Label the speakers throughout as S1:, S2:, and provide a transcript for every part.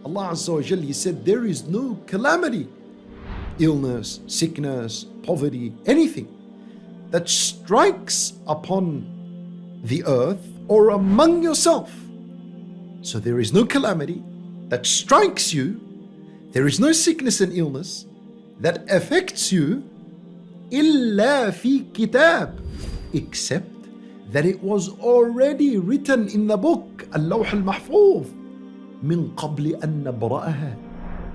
S1: Allah Azza wa Jal, He said there is no calamity, illness, sickness, poverty, anything that strikes upon the earth or among yourself. So there is no calamity that strikes you, there is no sickness and illness that affects you, إِلَّا فِي كِتَابٍ, except that it was already written in the book, اللوح المحفوظ, مِن قَبْلِ أَن نَبْرَأَهَا,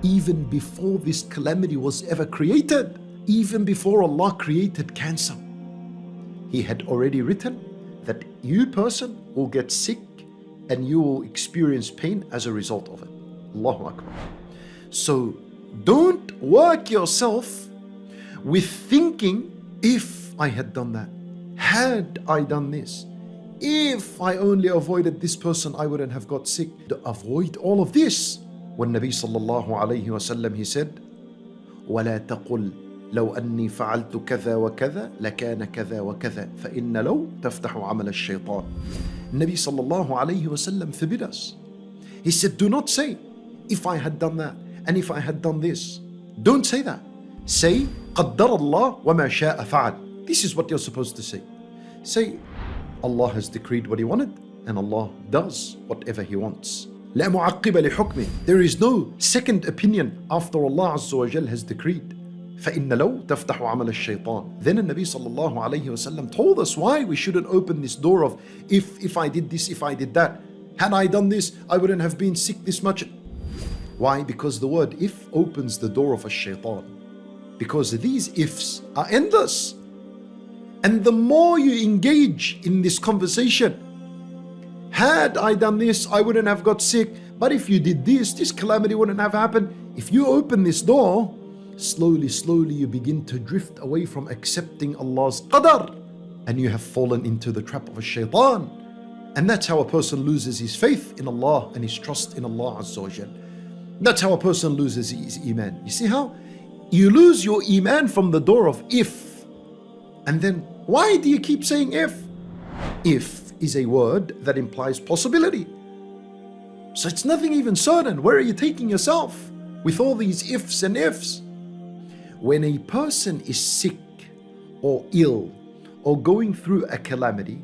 S1: even before this calamity was ever created, even before Allah created cancer. He had already written that you person will get sick and you will experience pain as a result of it. Allahu Akbar. So don't work yourself with thinking, if I had done that, had I done this, if I only avoided this person, I wouldn't have got sick. To avoid all of this, when Nabi sallallahu alayhi wasallam, he said, وَلَا تَقُلْ لو أني فعلت كذا وكذا لكان كذا وكذا فإن لو تفتح عمل الشيطان. Nabi sallallahu alayhi wasallam forbid us. He said, do not say, if I had done that and if I had done this. Don't say that. Say, قدر الله وما شاء فعل. This is what you're supposed to say. Say, Allah has decreed what He wanted and Allah does whatever He wants. لا معقب لحكمه. There is no second opinion after Allah Azza wa Jal has decreed. فإن لو تفتح عمل الشيطان. Then the Nabi sallallahu alayhi wasallam told us why we shouldn't open this door of if I did this, if I did that. Had I done this, I wouldn't have been sick this much. Why? Because the word if opens the door of a shaitan. Because these ifs are endless. And the more you engage in this conversation, had I done this, I wouldn't have got sick. But if you did this, this calamity wouldn't have happened. If you open this door, slowly, slowly you begin to drift away from accepting Allah's qadar. And you have fallen into the trap of a shaitan. And that's how a person loses his faith in Allah and his trust in Allah Azza wa Jal. That's how a person loses his iman. You see how? You lose your iman from the door of if. And then why do you keep saying if? If is a word that implies possibility. So it's nothing even certain. Where are you taking yourself with all these ifs and ifs? When a person is sick or ill or going through a calamity,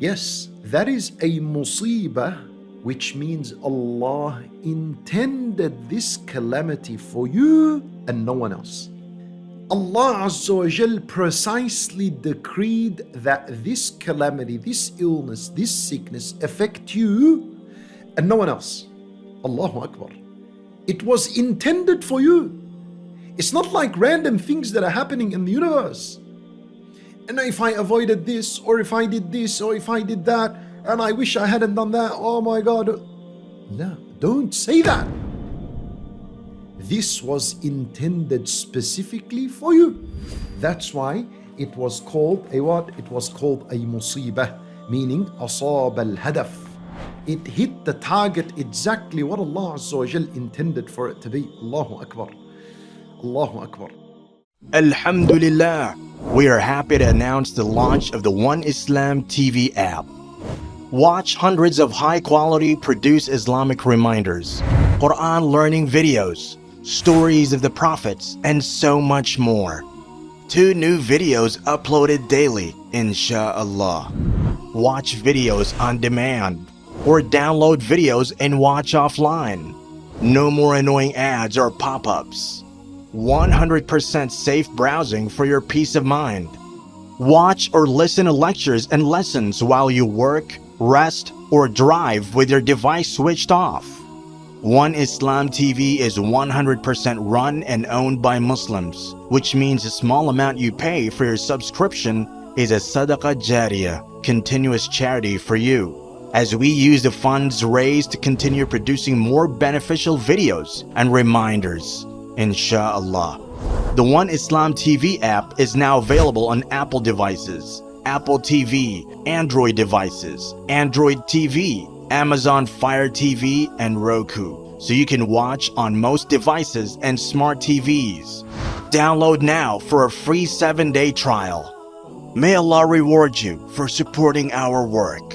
S1: yes, that is a musibah, which means Allah intended this calamity for you and no one else. Allah Azza wa Jal precisely decreed that this calamity, this illness, this sickness affect you and no one else. Allahu Akbar. It was intended for you. It's not like random things that are happening in the universe. And if I avoided this, or if I did this, or if I did that, and I wish I hadn't done that, oh my God. No, don't say that. This was intended specifically for you. That's why it was called a what? It was called a musibah, meaning asab al-hadaf. It hit the target exactly what Allah Azza wa Jal intended for it to be. Allahu Akbar. Allahu Akbar.
S2: Alhamdulillah. We are happy to announce the launch of the One Islam TV app. Watch hundreds of high-quality produced Islamic reminders, Quran learning videos, stories of the prophets, and so much more. 2 new videos uploaded daily, inshallah. Watch videos on demand or download videos and watch offline. No more annoying ads or pop-ups. 100% safe browsing for your peace of mind. Watch or listen to lectures and lessons while you work, rest, or drive with your device switched off. One Islam TV is 100% run and owned by Muslims, which means the small amount you pay for your subscription is a SADAQAH JARIYAH, continuous charity for you, as we use the funds raised to continue producing more beneficial videos and reminders, inshallah. The One Islam TV app is now available on Apple devices, Apple TV, Android devices, Android TV, Amazon Fire TV, and Roku, so you can watch on most devices and smart TVs. Download now for a free 7-day trial. May Allah reward you for supporting our work.